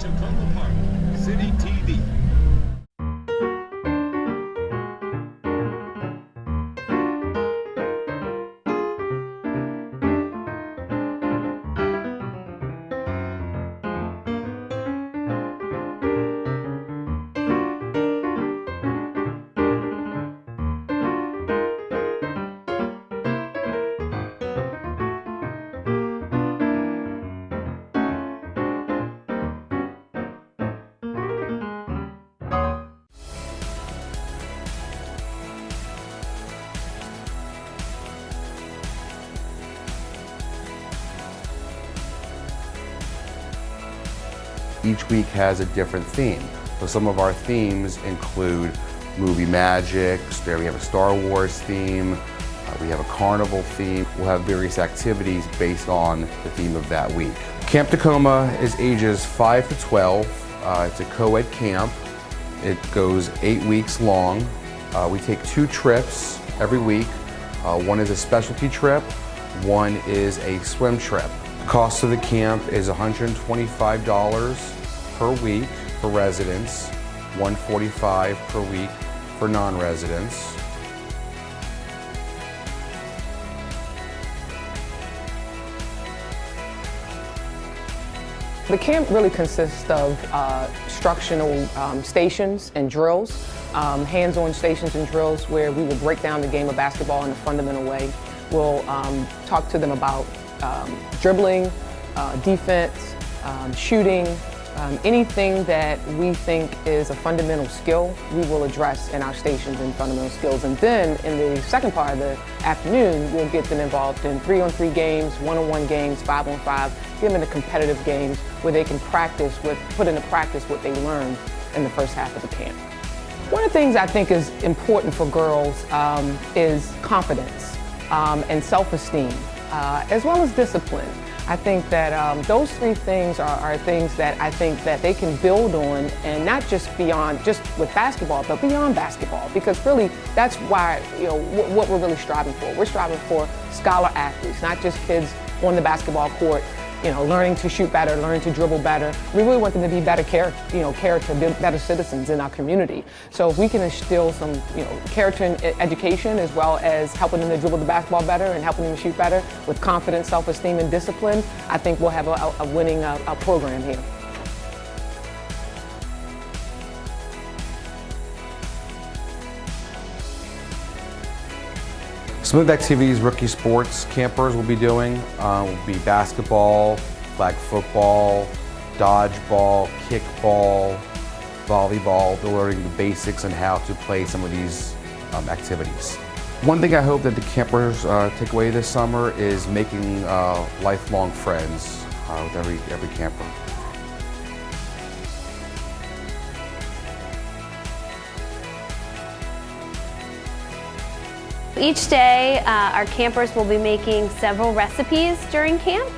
Takoma Park, City TV. Each week has a different theme. So some of our themes include movie magic, there we have a Star Wars theme, we have a carnival theme. We'll have various activities based on the theme of that week. Camp Takoma is ages 5 to 12. It's a co-ed camp. It goes 8 weeks long. We take 2 trips every week. One is a specialty trip, one is a swim trip. The cost of the camp is $125 per week for residents, $145 per week for non-residents. The camp really consists of instructional stations and drills, hands-on stations and drills where we will break down the game of basketball in a fundamental way. We'll talk to them about dribbling, defense, shooting, anything that we think is a fundamental skill, we will address in our stations and fundamental skills. And then in the second part of the afternoon, we'll get them involved in 3-on-3 games, 1-on-1 games, 5-on-5, get them into competitive games where they can put into practice what they learned in the first half of the camp. One of the things I think is important for girls is confidence and self-esteem, as well as discipline. I think that those 3 things are things that I think that they can build on, and not just with basketball, but beyond basketball, because really that's why, what we're really striving for. We're striving for scholar athletes, not just kids on the basketball court, learning to shoot better, learning to dribble better. We really want them to be better character, better citizens in our community. So if we can instill some, character education, as well as helping them to dribble the basketball better and helping them to shoot better with confidence, self-esteem, and discipline, I think we'll have a winning program here. Some of the activities rookie sports campers will be doing will be basketball, flag football, dodgeball, kickball, volleyball. They're learning the basics on how to play some of these activities. One thing I hope that the campers take away this summer is making lifelong friends with every camper. Each day, our campers will be making several recipes during camp,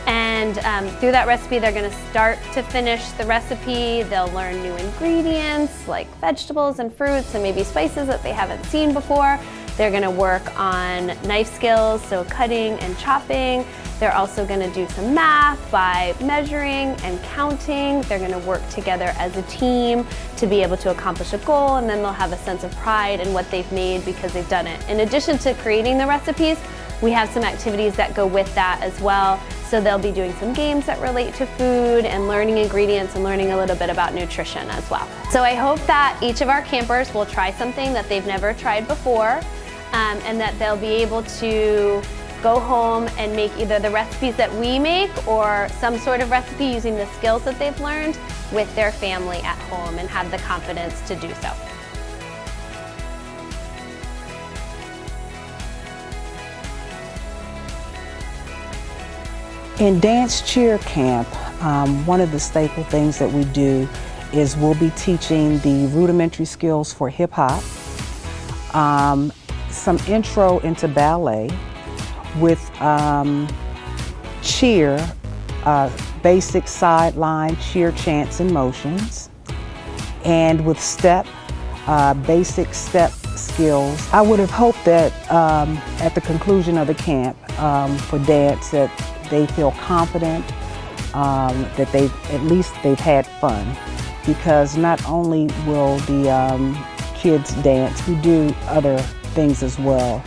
and through that recipe, they're going to start to finish the recipe. They'll learn new ingredients like vegetables and fruits and maybe spices that they haven't seen before. They're going to work on knife skills, so cutting and chopping. They're also going to do some math by measuring and counting. They're going to work together as a team to be able to accomplish a goal, and then they'll have a sense of pride in what they've made because they've done it. In addition to creating the recipes, we have some activities that go with that as well. So they'll be doing some games that relate to food and learning ingredients and learning a little bit about nutrition as well. So I hope that each of our campers will try something that they've never tried before, and that they'll be able to go home and make either the recipes that we make or some sort of recipe using the skills that they've learned with their family at home and have the confidence to do so. In dance cheer camp, one of the staple things that we do is we'll be teaching the rudimentary skills for hip hop, some intro into ballet with cheer, basic sideline cheer chants and motions, and with step, basic step skills. I would have hoped that at the conclusion of the camp for dance that they feel confident that they've had fun, because not only will the kids dance, we do other things as well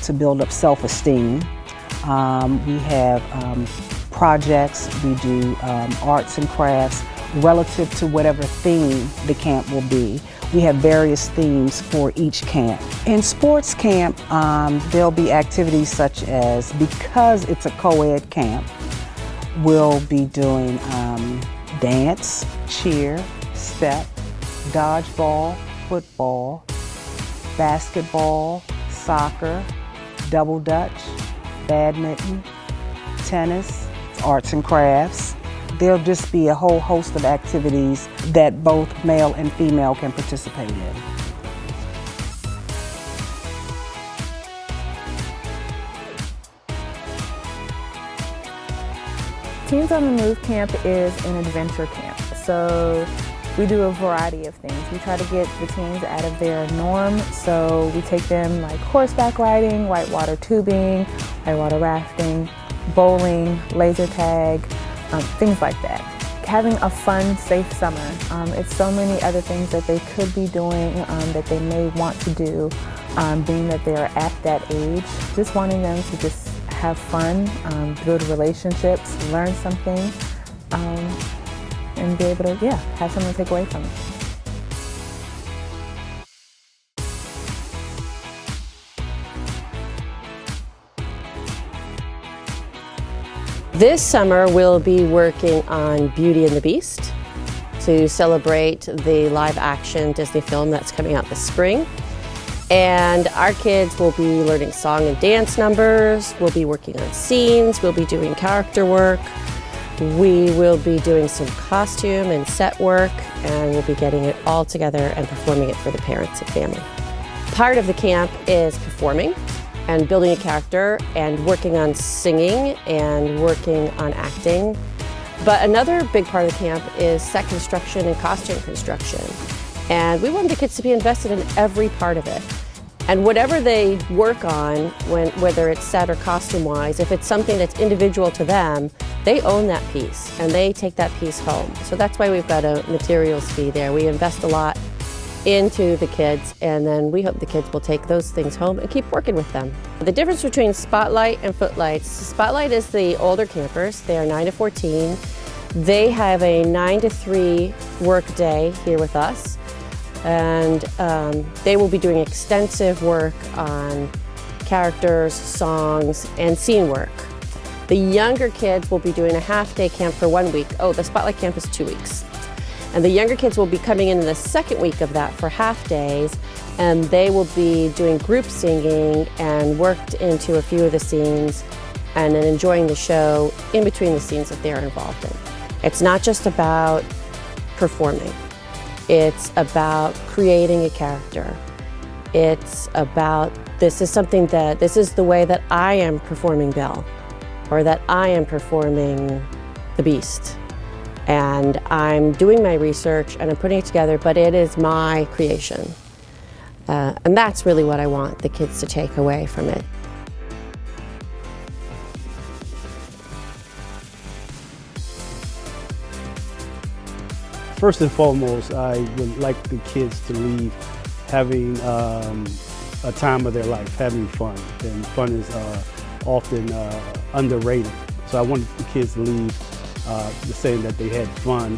to build up self-esteem. We have projects, we do arts and crafts relative to whatever theme the camp will be. We have various themes for each camp. In sports camp, there'll be activities such as, because it's a co-ed camp, we'll be doing dance, cheer, step, dodgeball, football, basketball, soccer, double dutch, badminton, tennis, arts and crafts. There'll just be a whole host of activities that both male and female can participate in. Teens on the Move camp is an adventure camp. So we do a variety of things. We try to get the teens out of their norm. So we take them like horseback riding, whitewater tubing, whitewater rafting, bowling, laser tag, things like that. Having a fun, safe summer. It's so many other things that they could be doing that they may want to do, being that they're at that age. Just wanting them to just have fun, build relationships, learn something, and be able to, have something to take away from it. This summer we'll be working on Beauty and the Beast to celebrate the live action Disney film that's coming out this spring. And our kids will be learning song and dance numbers, we'll be working on scenes, we'll be doing character work, we will be doing some costume and set work, and we'll be getting it all together and performing it for the parents and family. Part of the camp is performing and building a character and working on singing and working on acting. But another big part of the camp is set construction and costume construction. And we want the kids to be invested in every part of it. And whatever they work on, whether it's set or costume-wise, if it's something that's individual to them, they own that piece and they take that piece home. So that's why we've got a materials fee there. We invest a lot into the kids, and then we hope the kids will take those things home and keep working with them. The difference between Spotlight and Footlights: Spotlight is the older campers. They are 9 to 14. They have a 9 to 3 work day here with us, and they will be doing extensive work on characters, songs, and scene work. The younger kids will be doing a half-day camp for 1 week. Oh, the Spotlight camp is 2 weeks. And the younger kids will be coming in the second week of that for half days, and they will be doing group singing and worked into a few of the scenes and then enjoying the show in between the scenes that they're involved in. It's not just about performing. It's about creating a character. It's about, this is the way that I am performing Belle, or that I am performing the Beast. And I'm doing my research and I'm putting it together, but it is my creation. And that's really what I want the kids to take away from it. First and foremost, I would like the kids to leave having a time of their life, having fun. And fun is often underrated. So I want the kids to leave saying that they had fun,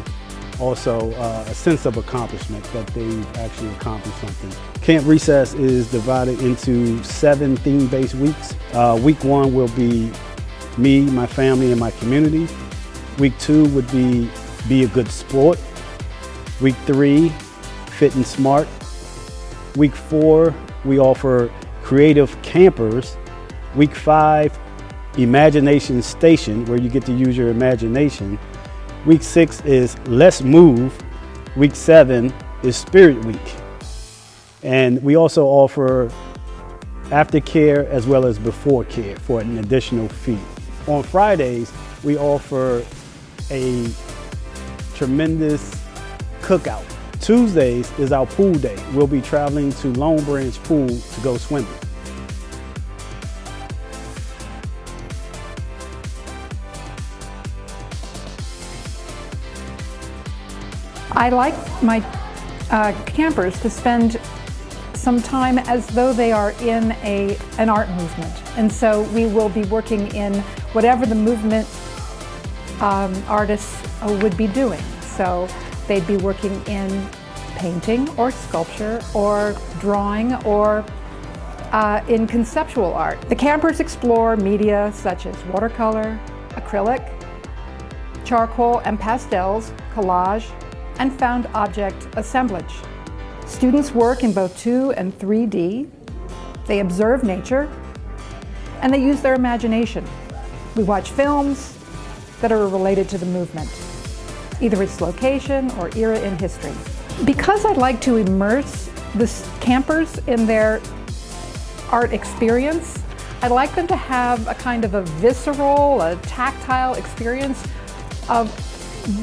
also a sense of accomplishment, that they've actually accomplished something. Camp Recess is divided into 7 theme-based weeks. Week 1 will be me, my family, and my community. Week 2 would be a good sport. Week 3, fit and smart. Week 4, we offer creative campers. Week 5, Imagination Station, where you get to use your imagination. Week 6 is Let's Move. Week 7 is Spirit Week. And we also offer aftercare as well as before care for an additional fee. On Fridays, we offer a tremendous cookout. Tuesdays is our pool day. We'll be traveling to Long Branch Pool to go swimming. I like my campers to spend some time as though they are in an art movement. And so we will be working in whatever the movement artists would be doing. So they'd be working in painting or sculpture or drawing or in conceptual art. The campers explore media such as watercolor, acrylic, charcoal and pastels, collage, and found object assemblage. Students work in both 2 and 3D. They observe nature, and they use their imagination. We watch films that are related to the movement, either its location or era in history. Because I'd like to immerse the campers in their art experience, I'd like them to have a kind of a visceral, a tactile experience of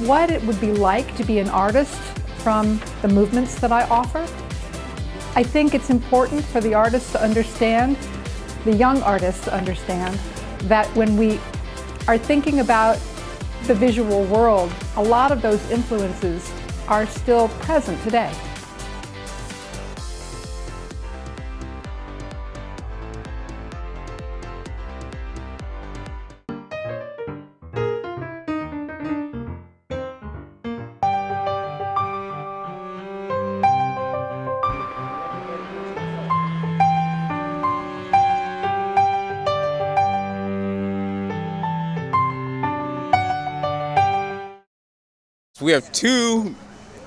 what it would be like to be an artist from the movements that I offer. I think it's important for the artists to understand, the young artists to understand, that when we are thinking about the visual world, a lot of those influences are still present today. We have 2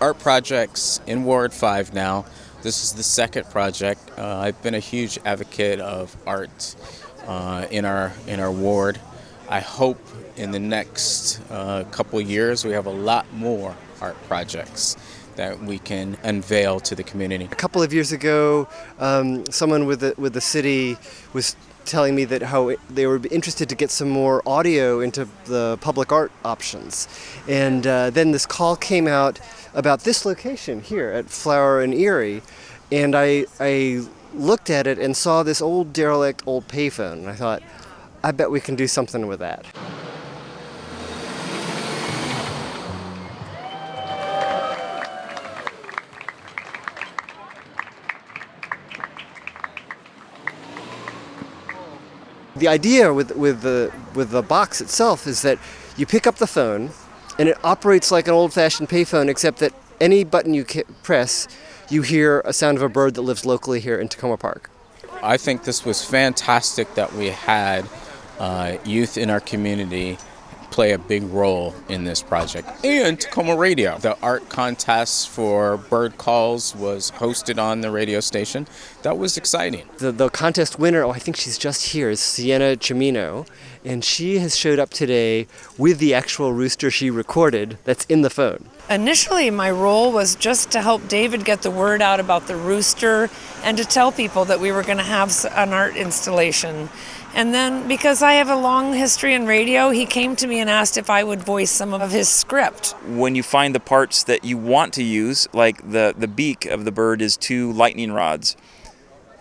art projects in Ward 5 now. This is the second project. I've been a huge advocate of art in our ward. I hope in the next couple years we have a lot more art projects that we can unveil to the community. A couple of years ago, someone with the city was telling me that how they were interested to get some more audio into the public art options. And then this call came out about this location here at Flower and Erie. And I looked at it and saw this old derelict old payphone. And I thought, I bet we can do something with that. The idea with the box itself is that you pick up the phone and it operates like an old-fashioned payphone, except that any button you press, you hear a sound of a bird that lives locally here in Takoma Park. I think this was fantastic that we had youth in our community play a big role in this project. And Takoma Radio. The art contest for bird calls was hosted on the radio station. That was exciting. The contest winner, I think she's just here, is Sienna Chimino, and she has showed up today with the actual rooster she recorded that's in the phone. Initially, my role was just to help David get the word out about the rooster and to tell people that we were going to have an art installation. And then, because I have a long history in radio, he came to me and asked if I would voice some of his script. When you find the parts that you want to use, like the beak of the bird is 2 lightning rods.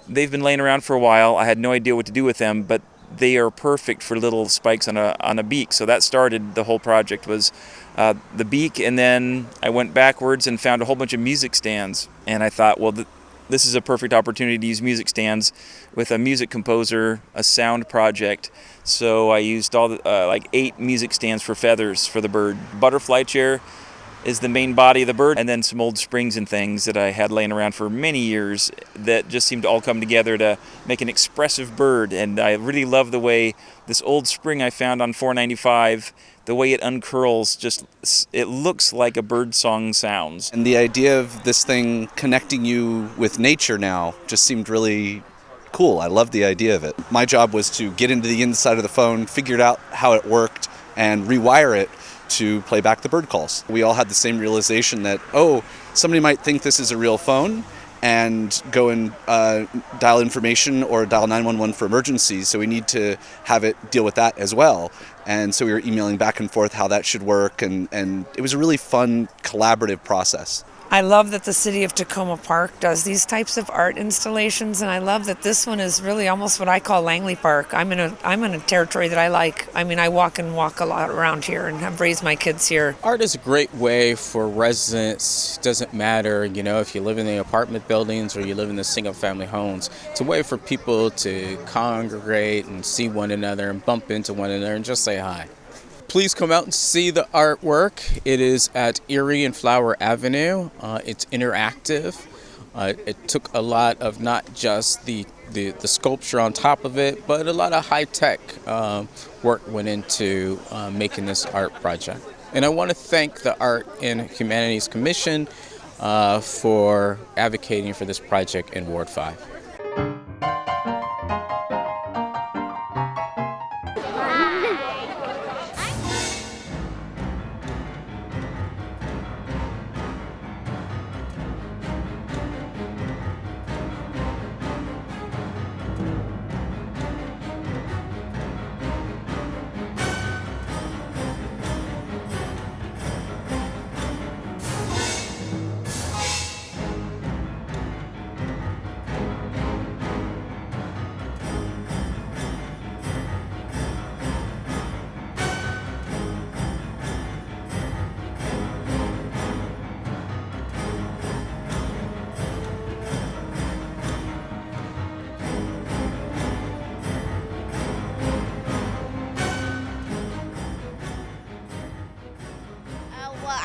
They've been laying around for a while. I had no idea what to do with them, but they are perfect for little spikes on a beak. So that started the whole project, was the beak, and then I went backwards and found a whole bunch of music stands. And I thought, well, this is a perfect opportunity to use music stands with a music composer, a sound project. So I used all like 8 music stands for feathers for the bird. Butterfly chair is the main body of the bird, and then some old springs and things that I had laying around for many years that just seemed to all come together to make an expressive bird. And I really love the way this old spring I found on 495, the way it uncurls, it looks like a bird song sounds. And the idea of this thing connecting you with nature now just seemed really cool. I love the idea of it. My job was to get into the inside of the phone, figure out how it worked, and rewire it to play back the bird calls. We all had the same realization that, oh, somebody might think this is a real phone and go and dial information or dial 911 for emergencies, so we need to have it deal with that as well. And so we were emailing back and forth how that should work, and it was a really fun, collaborative process. I love that the city of Takoma Park does these types of art installations, and I love that this one is really almost what I call Langley Park. I'm in a territory that I like. I mean, I walk a lot around here and have raised my kids here. Art is a great way for residents, doesn't matter, you know, if you live in the apartment buildings or you live in the single-family homes. It's a way for people to congregate and see one another and bump into one another and just say hi. Please come out and see the artwork. It is at Erie and Flower Avenue. It's interactive. It took a lot of not just the sculpture on top of it, but a lot of high-tech work went into making this art project. And I want to thank the Art and Humanities Commission for advocating for this project in Ward 5.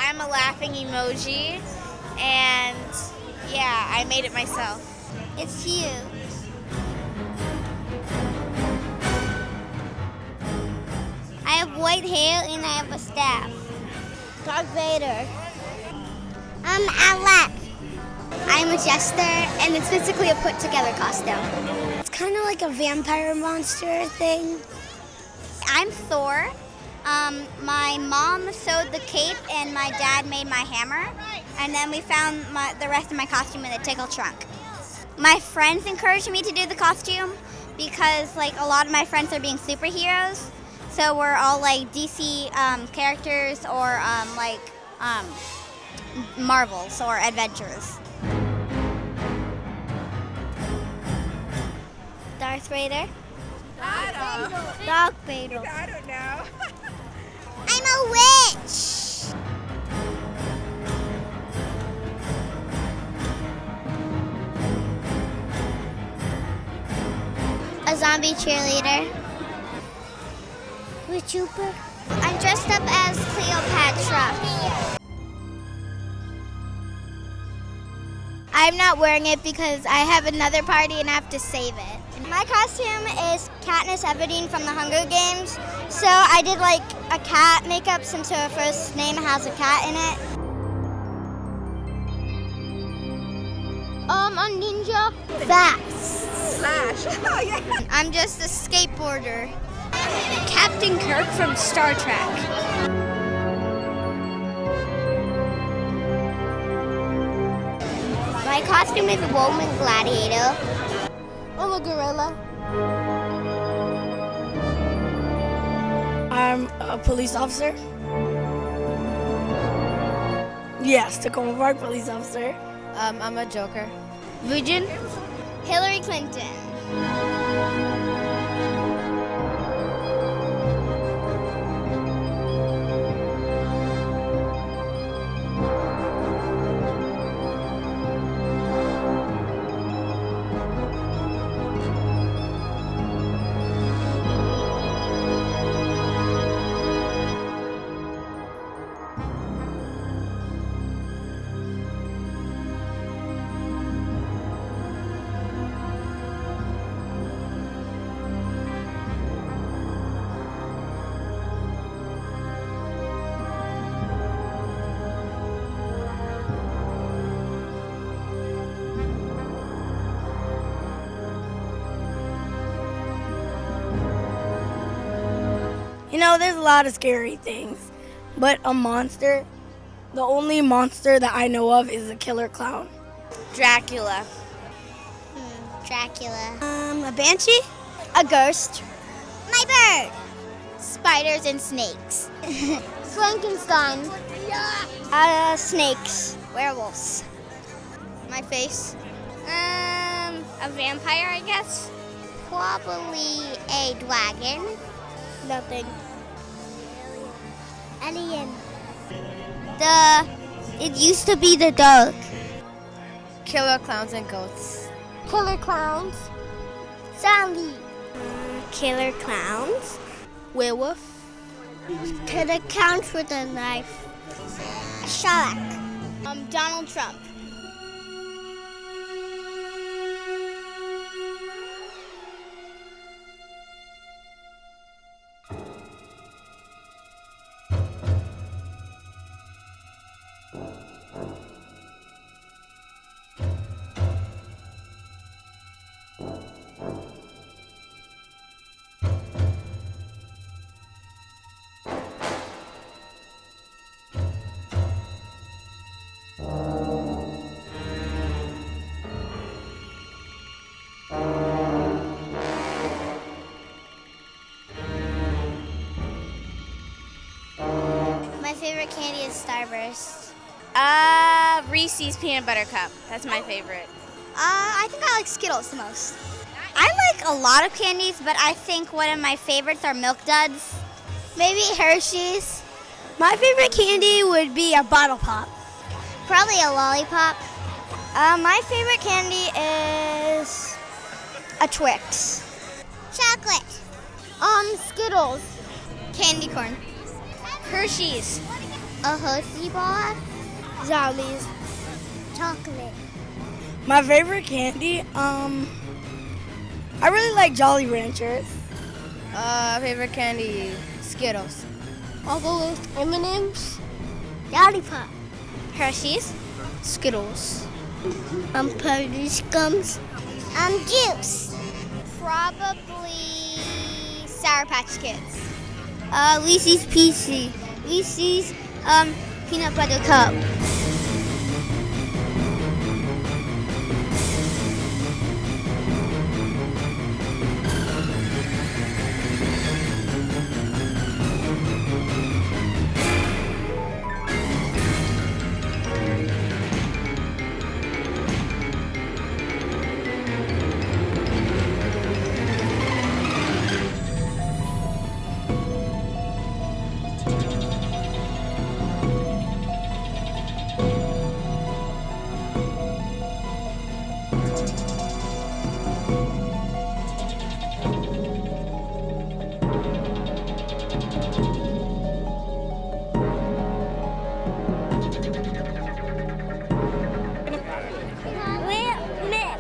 I'm a laughing emoji, and yeah, I made it myself. It's huge. I have white hair and I have a staff. Darth Vader. I'm Alex. I'm a jester, and it's basically a put-together costume. It's kind of like a vampire monster thing. I'm Thor. My mom sewed the cape and my dad made my hammer, and then we found the rest of my costume in the tickle trunk. My friends encouraged me to do the costume because like a lot of my friends are being superheroes, so we're all like DC characters or Marvels or adventures. Darth Vader. Darth Vader. I don't know. I'm a witch! A zombie cheerleader. With Trooper. I'm dressed up as Cleopatra. I'm not wearing it because I have another party and I have to save it. My costume is Katniss Everdeen from the Hunger Games. So I did like a cat makeup since her first name has a cat in it. A ninja. Fast. Flash. Oh, yeah. I'm just a skateboarder. Captain Kirk from Star Trek. My costume is a Roman gladiator. I'm a gorilla. I'm a police officer. Yes, Takoma Park police officer. I'm a Joker. Virgin. Hillary Clinton. You know, there's a lot of scary things, but a monster, the only monster that I know of is a killer clown. Dracula. Dracula. A banshee? A ghost. My bird. Spiders and snakes. Frankenstein. Snakes. Werewolves. My face. A vampire, I guess. Probably a dragon. Nothing. Alien. It used to be the dog. Killer clowns and ghosts. Killer clowns. Zombie. Killer clowns. Werewolf. Killer clowns with a knife. A shark. Donald Trump. My favorite candy is Starburst. Reese's Peanut Butter Cup. That's my favorite. I think I like Skittles the most. I like a lot of candies, but I think one of my favorites are Milk Duds. Maybe Hershey's. My favorite candy would be a bottle pop. Probably a lollipop. My favorite candy is a Twix. Chocolate. Skittles. Candy corn. Hershey's. A Hershey bar. Zombies. Chocolate. My favorite candy, I really like Jolly Ranchers. Favorite candy, Skittles. I'll go with M&M's. Lollipop. Hershey's. Skittles. Police gums. Juice. Probably Sour Patch Kids. Reese's Pieces. Reese's Peanut Butter Cup.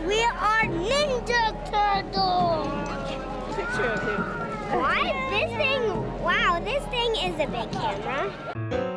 We are Ninja Turtles. Picture of him. Why this thing? Wow, this thing is a big camera.